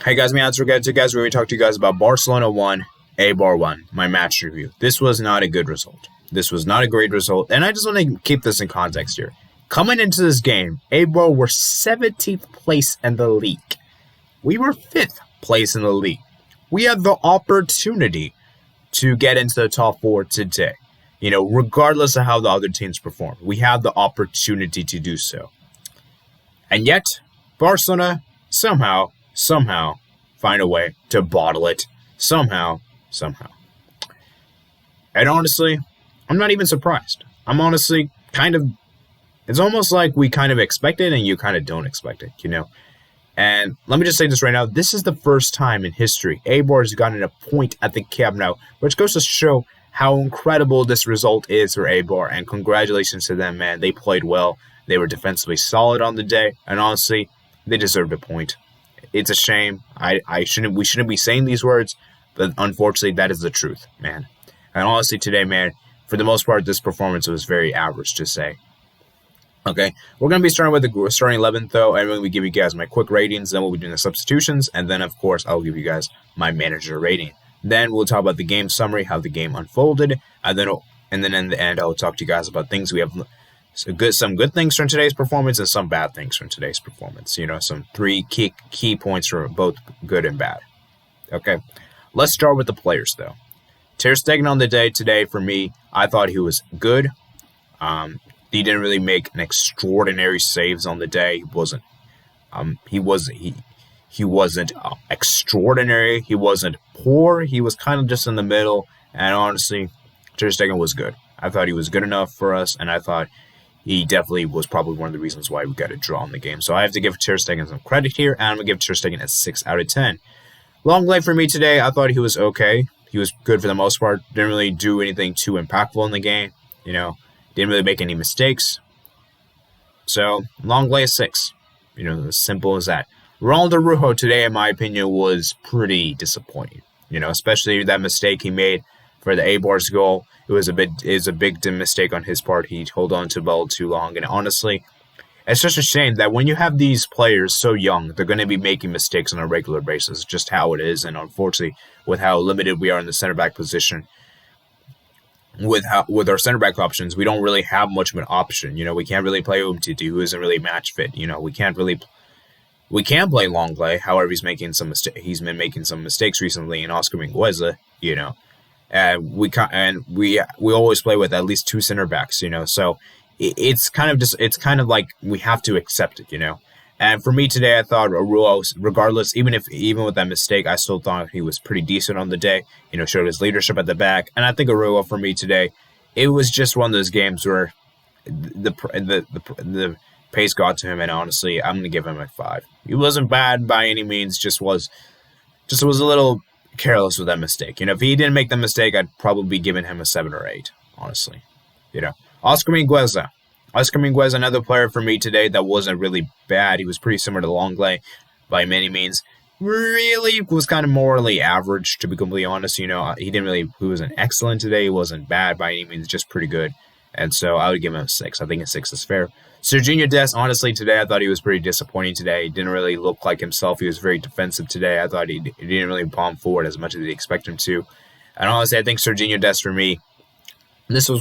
Hey guys, me answer guys. We're going to talk to you guys about Barcelona 1, Eibar 1, my match review. This was not a good result. This was not a great result, and I just want to keep this in context here. Coming into this game, Eibar were 17th place in the league. We were 5th place in the league. We had the opportunity to get into the top 4 today. Regardless of how the other teams perform, we had the opportunity to do so. And yet, Barcelona somehow find a way to bottle it. Somehow. And honestly, I'm not even surprised. I'm honestly it's almost like we kind of expect it and you kind of don't expect it, And let me just say this right now. This is the first time in history Eibar has gotten a point at the Camp Nou, which goes to show how incredible this result is for Eibar. And congratulations to them, man. They played well. They were defensively solid on the day. And honestly, they deserved a point. It's a shame. We shouldn't be saying these words, but unfortunately, that is the truth, man. And honestly, today, man, for the most part, this performance was very average to say. Okay, we're going to be starting with the starting 11, though, and we'll give you guys my quick ratings, then we'll be doing the substitutions, and then, of course, I'll give you guys my manager rating. Then we'll talk about the game summary, how the game unfolded, and then in the end, I'll talk to you guys about things we have. Some good things from today's performance and some bad things from today's performance. Some 3 key points for both good and bad. Okay, let's start with the players, though. Ter-stegen on the day today, for me, I thought he was good. He didn't really make an extraordinary saves on the day. He wasn't extraordinary. He wasn't poor. He was kind of just in the middle. And honestly, ter-stegen was good. I thought he was good enough for us, and I thought he definitely was probably one of the reasons why we got a draw in the game. So I have to give ter-stegen some credit here, and I'm going to give ter-stegen a 6 out of 10. Longley for me today, I thought he was okay. He was good for the most part. Didn't really do anything too impactful in the game. Didn't really make any mistakes. So, Longley a 6. As simple as that. Ronald Araujo today, in my opinion, was pretty disappointing. Especially that mistake he made for the Eibar's goal. It was a big mistake on his part. He held on to the ball too long. And honestly, it's just a shame that when you have these players so young, they're going to be making mistakes on a regular basis. It's just how it is. And unfortunately, with how limited we are in the center back position, with our center back options, we don't really have much of an option. We can't really play Umtiti, who isn't really match fit. We can play Longley. However, he's been making some mistakes recently in Oscar Mingueza. And we always play with at least 2 center backs. So it's kind of like we have to accept it. And for me today, I thought Araujo, regardless, even with that mistake, I still thought he was pretty decent on the day. Showed his leadership at the back, and I think Araujo for me today, it was just one of those games where the pace got to him, and honestly, I'm gonna give him a 5. He wasn't bad by any means, just was a little careless with that mistake. If he didn't make the mistake, I'd probably be giving him a 7 or 8. Honestly, Oscar Mingueza. Another player for me today that wasn't really bad. He was pretty similar to Longley by many means. Really was kind of morally average, to be completely honest. He wasn't excellent today. He wasn't bad by any means, just pretty good. And so I would give him a 6. I think a 6 is fair. Serginho Dest, honestly, today I thought he was pretty disappointing today. He didn't really look like himself. He was very defensive today. I thought he didn't really bomb forward as much as he expected him to. And honestly, I think Serginho Dest for me, this was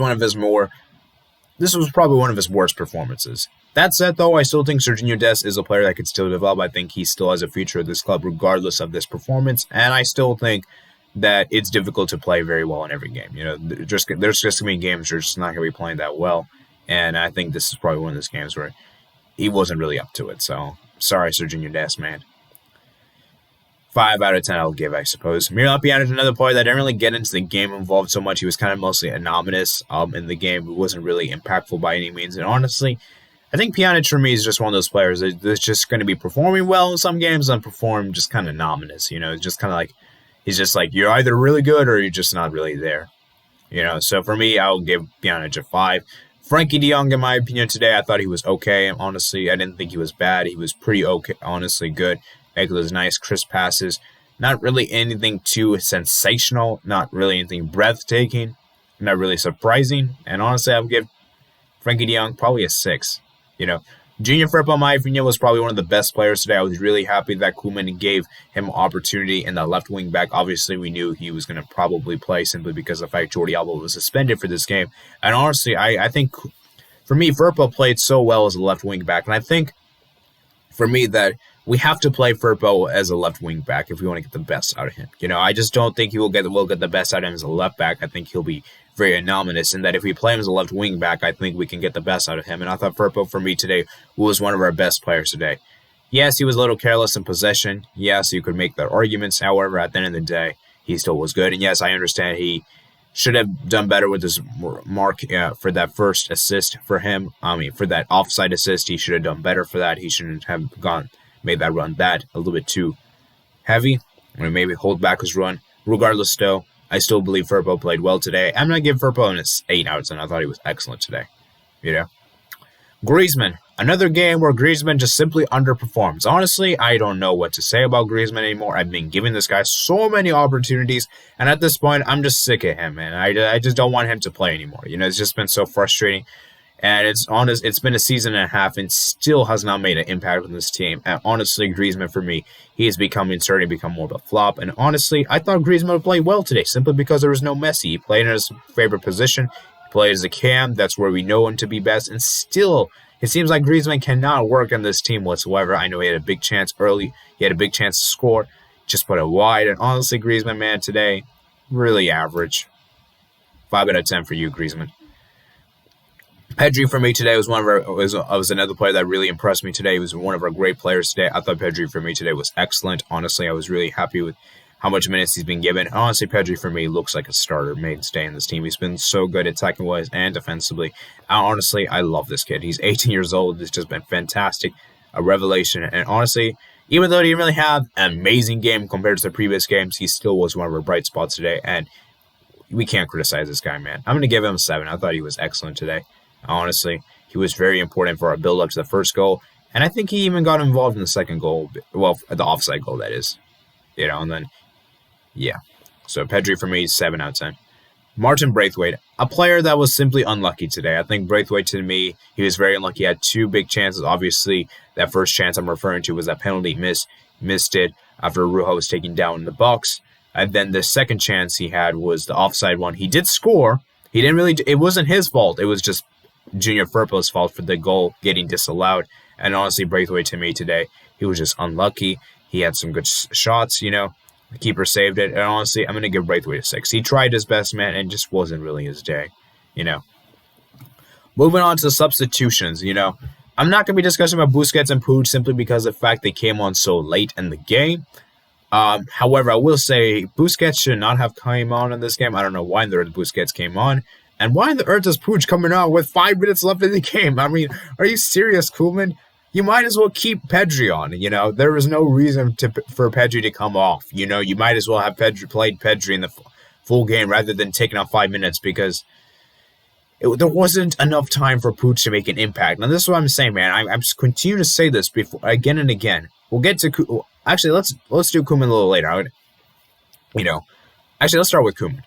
probably one of his worst performances. That said, though, I still think Serginho Dest is a player that could still develop. I think he still has a future at this club regardless of this performance. And I still think that it's difficult to play very well in every game. There's just going to be games you're just not going to be playing that well. And I think this is probably one of those games where he wasn't really up to it. So, sorry, Serginho Dest, man. 5 out of 10 I'll give, I suppose. Miralem Pjanic is another player that didn't really get into the game involved so much. He was kind of mostly anonymous in the game. He wasn't really impactful by any means. And honestly, I think Pjanic for me is just one of those players that's just going to be performing well in some games and perform just kind of anonymous. It's just kind of like, he's just like, you're either really good or you're just not really there. So for me, I'll give Pjanic a 5. Frankie de Jong, in my opinion, today, I thought he was okay. Honestly, I didn't think he was bad. He was pretty okay, honestly good. Make those nice, crisp passes. Not really anything too sensational. Not really anything breathtaking. Not really surprising. And honestly, I would give Frankie de Jong probably a 6. Junior Firpo, in my opinion, was probably one of the best players today. I was really happy that Koeman gave him opportunity in the left wing back. Obviously, we knew he was going to probably play simply because of the fact Jordi Alba was suspended for this game. And honestly, I think, for me, Firpo played so well as a left wing back. And I think, for me, that we have to play Firpo as a left wing back if we want to get the best out of him. I just don't think we'll get the best out of him as a left back. I think he'll be very anomalous, and that if we play him as a left wing back, I think we can get the best out of him. And I thought Firpo, for me today, was one of our best players today. Yes, he was a little careless in possession. Yes, you could make the arguments. However, at the end of the day, he still was good. And yes, I understand he should have done better with his mark for that first assist for him. For that offside assist, he should have done better for that. He shouldn't have made that run that a little bit too heavy, or maybe hold back his run. Regardless, though, I still believe Firpo played well today. I'm going to give Firpo an 8 out of 10. I thought he was excellent today. Griezmann. Another game where Griezmann just simply underperforms. Honestly, I don't know what to say about Griezmann anymore. I've been giving this guy so many opportunities, and at this point, I'm just sick of him, man. I just don't want him to play anymore. It's just been so frustrating. And it's been a season and a half and still has not made an impact on this team. And honestly, Griezmann, for me, he is starting to become more of a flop. And honestly, I thought Griezmann would play well today simply because there was no Messi. He played in his favorite position. He played as a cam. That's where we know him to be best. And still, it seems like Griezmann cannot work on this team whatsoever. I know he had a big chance early. He had a big chance to score. Just put it wide. And honestly, Griezmann, man, today, really average. 5 out of 10 for you, Griezmann. Pedri, for me today, was another player that really impressed me today. He was one of our great players today. I thought Pedri, for me today, was excellent. Honestly, I was really happy with how much minutes he's been given. Honestly, Pedri, for me, looks like a starter mainstay in this team. He's been so good attacking-wise and defensively. Honestly, I love this kid. He's 18 years old. It's just been fantastic. A revelation. And honestly, even though he didn't really have an amazing game compared to the previous games, he still was one of our bright spots today. And we can't criticize this guy, man. I'm going to give him a 7. I thought he was excellent today. Honestly, he was very important for our build-up to the first goal. And I think he even got involved in the second goal. Well, the offside goal, that is. And then, yeah. So Pedri, for me, 7 out of 10. Martin Braithwaite, a player that was simply unlucky today. I think Braithwaite, to me, he was very unlucky. He had 2 big chances. Obviously, that first chance I'm referring to was that penalty missed it after Rujo was taken down in the box. And then the second chance he had was the offside one. He did score. It wasn't his fault. It was just Junior Firpo's fault for the goal getting disallowed. And honestly, Braithwaite, to me today, he was just unlucky. He had some good shots, The keeper saved it. And honestly, I'm going to give Braithwaite a 6. He tried his best, man, and just wasn't really his day, Moving on to the substitutions, I'm not going to be discussing about Busquets and Puig simply because of the fact they came on so late in the game. However, I will say Busquets should not have come on in this game. I don't know why Busquets came on. And why in the earth is Puig coming on with 5 minutes left in the game? I mean, are you serious, Koeman? You might as well keep Pedri on, There was no reason for Pedri to come off. You might as well have played Pedri in the full game rather than taking off 5 minutes because there wasn't enough time for Puig to make an impact. Now, this is what I'm saying, man. I'm just continuing to say this again and again. We'll get to... Actually, let's do Koeman a little later. Actually, let's start with Koeman.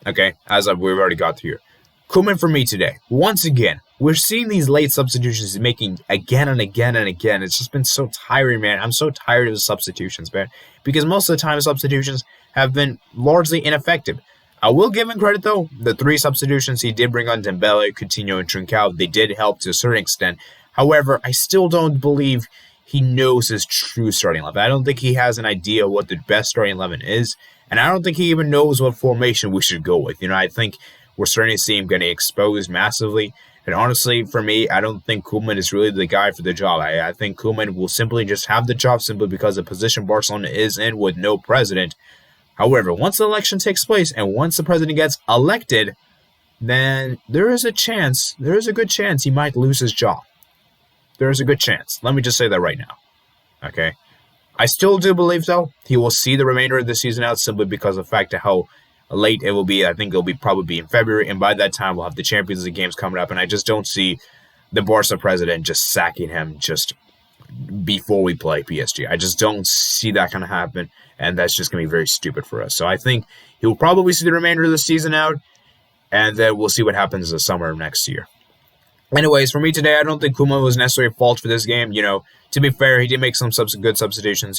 Okay? We've already got through here. Koeman, for me today, once again, we're seeing these late substitutions he's making again and again and again. It's just been so tiring, man. I'm so tired of the substitutions, man. Because most of the time, substitutions have been largely ineffective. I will give him credit, though. The 3 substitutions he did bring on Dembele, Coutinho, and Trincao, they did help to a certain extent. However, I still don't believe he knows his true starting 11. I don't think he has an idea what the best starting 11 is. And I don't think he even knows what formation we should go with. I think we're starting to see him getting exposed massively. And honestly, for me, I don't think Koeman is really the guy for the job. I think Koeman will simply just have the job simply because of the position Barcelona is in with no president. However, once the election takes place and once the president gets elected, then there is a good chance he might lose his job. There is a good chance. Let me just say that right now. Okay? I still do believe, though, he will see the remainder of the season out simply because of the fact of how late it will be. I think it'll probably in February, and by that time we'll have the Champions League games coming up, and I just don't see the Barca president just sacking him just before we play PSG. I just don't see that going to happen, and that's just going to be very stupid for us. So I think he will probably see the remainder of the season out, and then we'll see what happens in the summer of next year. Anyways, for me today, I don't think Koeman was necessarily at fault for this game. To be fair, he did make some good substitutions.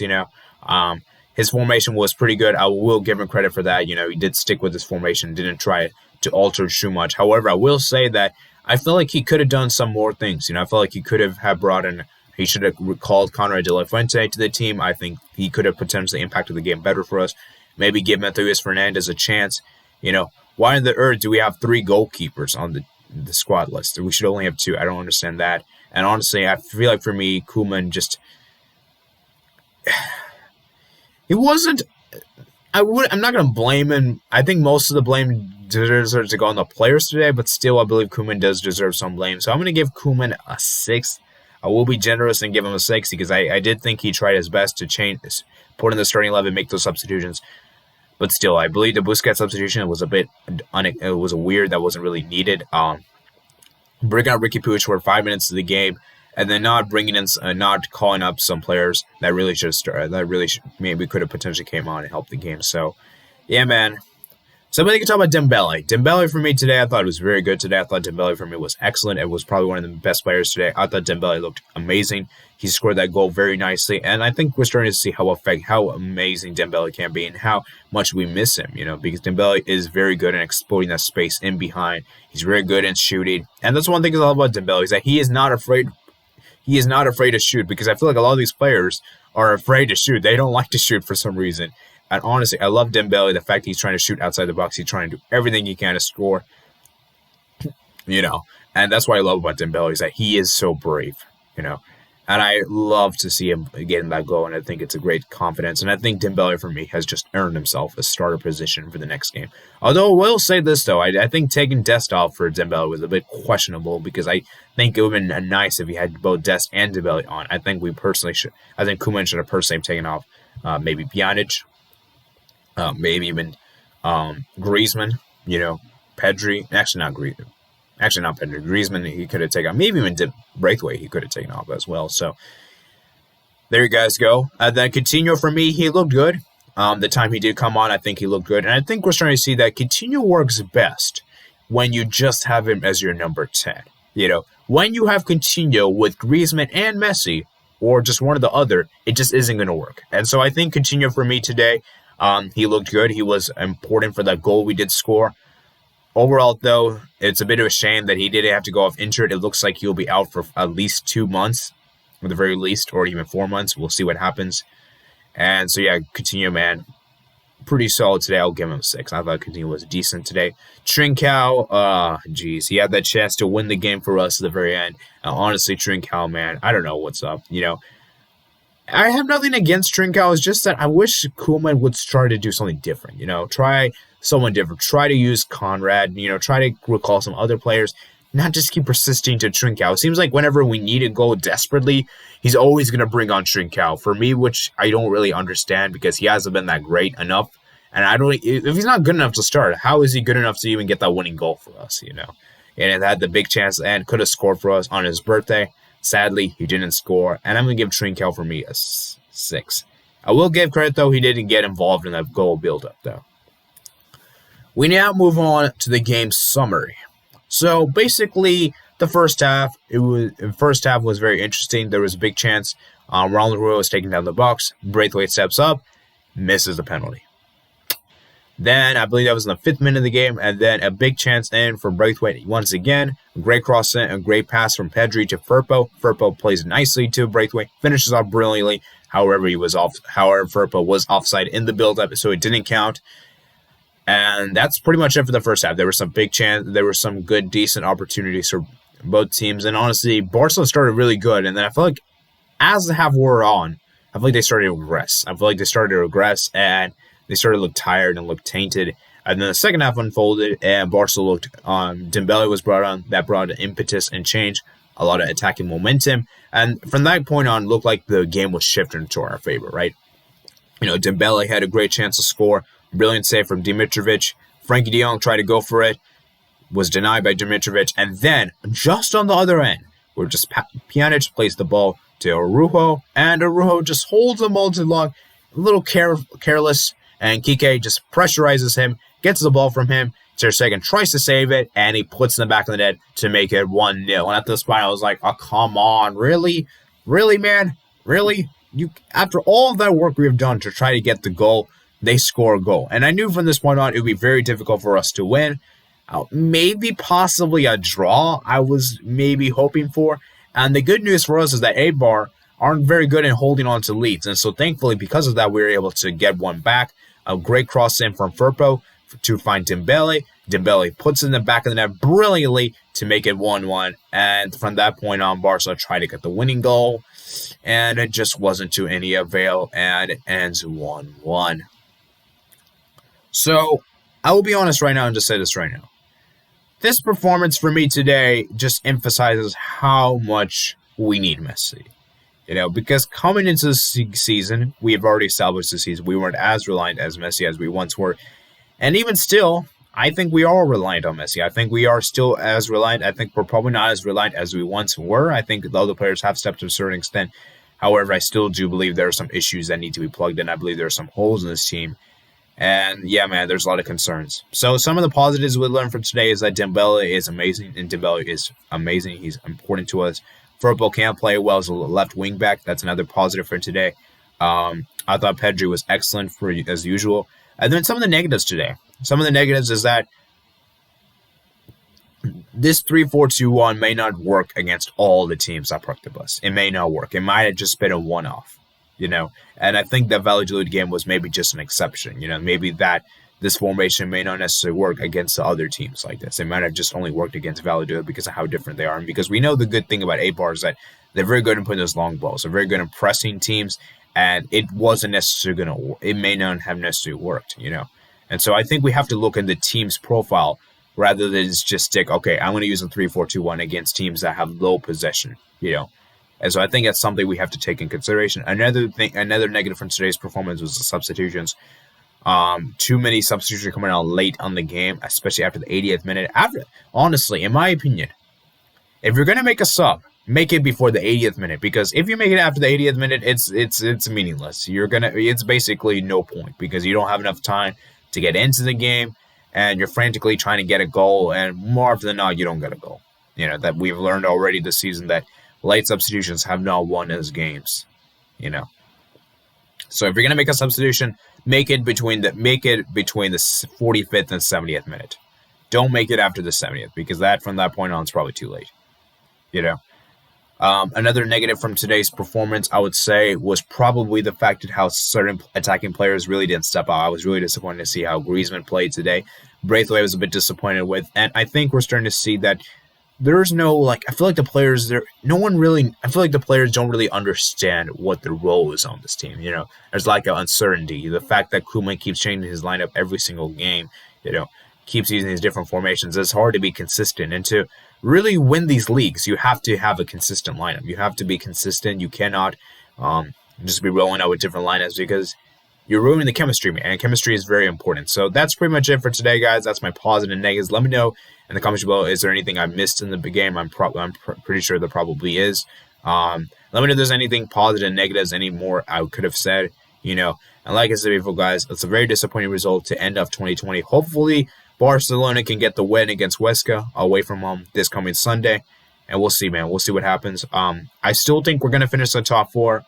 His formation was pretty good. I will give him credit for that. He did stick with his formation, didn't try to alter too much. However, I will say that I feel like he could have done some more things. I feel like he could have brought in. He should have recalled Conrad de la Fuente to the team. I think he could have potentially impacted the game better for us. Maybe give Matheus Fernandes a chance. Why on the earth do we have 3 goalkeepers on the squad list? We should only have 2. I don't understand that. And honestly, I feel like for me, Koeman just... He wasn't... I'm not going to blame him. I think most of the blame deserves to go on the players today, but still I believe Koeman does deserve some blame. So I'm going to give Koeman a 6. I will be generous and give him a 6 because I did think he tried his best to change this, put in the starting 11, make those substitutions. But still, I believe the Busquets substitution was a bit weird. That wasn't really needed. Bringing out Ricky Puig for 5 minutes of the game, and then not calling up some players that really should have started. Maybe could have potentially came on and helped the game. So, yeah, man. Somebody can talk about Dembele. Dembele for me today, I thought it was very good today. I thought Dembele for me was excellent. It was probably one of the best players today. I thought Dembele looked amazing. He scored that goal very nicely. And I think we're starting to see how amazing Dembele can be and how much we miss him, because Dembele is very good at exploiting that space in behind. He's very good in shooting. And that's one thing I love about Dembele is that he is not afraid to shoot, because I feel like a lot of these players are afraid to shoot. They don't like to shoot for some reason. And honestly, I love Dembele, the fact that he's trying to shoot outside the box. He's trying to do everything he can to score, And that's what I love about Dembele is that he is so brave, And I love to see him getting that goal, and I think it's a great confidence. And I think Dembele, for me, has just earned himself a starter position for the next game. Although I will say this, though, I think taking Dest off for Dembele was a bit questionable because I think it would have been nice if he had both Dest and Dembele on. I think Koeman should have personally taken off maybe Pjanic. Maybe even Griezmann, Pedri. Actually, not Griezmann. Actually, not Pedri. Griezmann, he could have taken off. Maybe even Braithwaite, he could have taken off as well. So, there you guys go. Then Coutinho, for me, he looked good. The time he did come on, I think he looked good. And I think we're starting to see that Coutinho works best when you just have him as your number 10. When you have Coutinho with Griezmann and Messi, or just one or the other, it just isn't going to work. And so I think Coutinho, for me today, he looked good. He was important for that goal we did score. Overall, though, it's a bit of a shame that he didn't have to go off injured. It looks like he'll be out for at least 2 months, at the very least, or even 4 months. We'll see what happens. And so, yeah, Coutinho, man, pretty solid today. I'll give him a 6. I thought Coutinho was decent today. Trincao, he had that chance to win the game for us at the very end. Honestly, Trincao, man, I don't know what's up, I have nothing against Trincao. It's just that I wish Koeman would try to do something different. Try someone different. Try to use Conrad. Try to recall some other players. Not just keep persisting to Trincao. It seems like whenever we need a goal desperately, he's always going to bring on Trincao. For me, which I don't really understand because he hasn't been that great enough. And if he's not good enough to start, how is he good enough to even get that winning goal for us? And it had the big chance and could have scored for us on his birthday. Sadly, he didn't score, and I'm going to give Trincao for me a 6. I will give credit, though, he didn't get involved in that goal build-up, though. We now move on to the game summary. So, basically, the first half was very interesting. There was a big chance. Ronald Araujo was taking down the box. Braithwaite steps up, misses the penalty. Then, I believe that was in the 5th minute of the game, and then a big chance in for Braithwaite once again. A great cross in, a great pass from Pedri to Firpo. Firpo plays nicely to Braithwaite, finishes off brilliantly. However, Firpo was offside in the build-up, so it didn't count. And that's pretty much it for the first half. There were some big there were some good, decent opportunities for both teams. And honestly, Barcelona started really good, and then I feel like as the half wore on, I feel like they started to regress. And they started to look tired and look tainted. And then the second half unfolded, and Barcelona looked Dembele was brought on. That brought an impetus and change, a lot of attacking momentum. And from that point on, it looked like the game was shifting to our favor, right? Dembele had a great chance to score. Brilliant save from Dimitrovic. Frankie de Jong tried to go for it. Was denied by Dimitrovic. And then, just on the other end, where just Pjanic plays the ball to Araujo. And Araujo just holds the ball too long. A little careless. And Kike just pressurizes him, gets the ball from him, ter-stegen tries to save it, and he puts in the back of the net to make it 1-0. And at this point, I was like, oh, come on, really? Really, man? Really? After all of that work we've done to try to get the goal, they score a goal. And I knew from this point on, it would be very difficult for us to win. Maybe possibly a draw, I was maybe hoping for. And the good news for us is that Eibar aren't very good in holding on to leads. And so thankfully, because of that, we were able to get one back. A great cross in from Firpo to find Dembele. Dembele puts in the back of the net brilliantly to make it 1-1. And from that point on, Barca tried to get the winning goal. And it just wasn't to any avail. And it ends 1-1. So, I will be honest right now and just say this right now. This performance for me today just emphasizes how much we need Messi. Because coming into the season, we have already established the season, we weren't as reliant as Messi as we once were. And even still, I think we are reliant on Messi. I think we are still as reliant. I think we're probably not as reliant as we once were. I think the other players have stepped to a certain extent. However, I still do believe there are some issues that need to be plugged in. I believe there are some holes in this team. And yeah, man, there's a lot of concerns. So some of the positives we learned from today is that Dembele is amazing. And Dembele is amazing. He's important to us. Firpo can't play well as a left wing back. That's another positive for today. I thought Pedri was excellent as usual. And then some of the negatives today. Some of the negatives is that this 3-4-2-1 may not work against all the teams that parked the bus. It may not work. It might have just been a one-off, And I think that Valladolid game was maybe just an exception. Maybe that this formation may not necessarily work against the other teams like this. It might have just only worked against Valladolid because of how different they are. And because we know the good thing about Eibar is that they're very good in putting those long balls. They're very good in pressing teams. And it wasn't necessarily going to, it may not have necessarily worked, And so I think we have to look at the team's profile rather than just stick, okay, I'm going to use a 3-4-2-1 against teams that have low possession, And so I think that's something we have to take in consideration. Another negative from today's performance was the substitutions. Too many substitutions coming out late on the game, especially after the 80th minute. Honestly, in my opinion, if you're going to make a sub, make it before the 80th minute, because if you make it after the 80th minute, it's meaningless. It's basically no point because you don't have enough time to get into the game, and you're frantically trying to get a goal, and more often than not, you don't get a goal. That we've learned already this season that late substitutions have not won us games. So if you're gonna make a substitution, make it between the 45th and 70th minute. Don't make it after the 70th because from that point on, it's probably too late. Another negative from today's performance, I would say, was probably the fact that how certain attacking players really didn't step out. I was really disappointed to see how Griezmann played today. Braithwaite was a bit disappointed with, and I think we're starting to see that there's no, I feel like the players don't really understand what their role is on this team. There's an uncertainty. The fact that Koeman keeps changing his lineup every single game, keeps using these different formations. It's hard to be consistent. And to really win these leagues, you have to have a consistent lineup. You have to be consistent. You cannot just be rolling out with different lineups because you're ruining the chemistry, man. And chemistry is very important. So that's pretty much it for today, guys. That's my positive and negatives. Let me know in the comments below, is there anything I missed in the game? I'm pretty sure there probably is. Let me know if there's anything positive and negatives, any more I could have said, And like I said before, guys, it's a very disappointing result to end off 2020. Hopefully, Barcelona can get the win against Huesca away from home this coming Sunday. And we'll see, man. We'll see what happens. I still think we're going to finish the top four.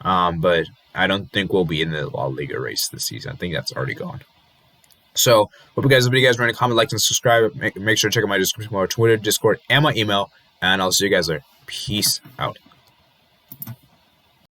But I don't think we'll be in the La Liga race this season. I think that's already gone. So, hope you guys remember to comment, like, and subscribe. Make sure to check out my description for my Twitter, Discord, and my email. And I'll see you guys there. Peace out.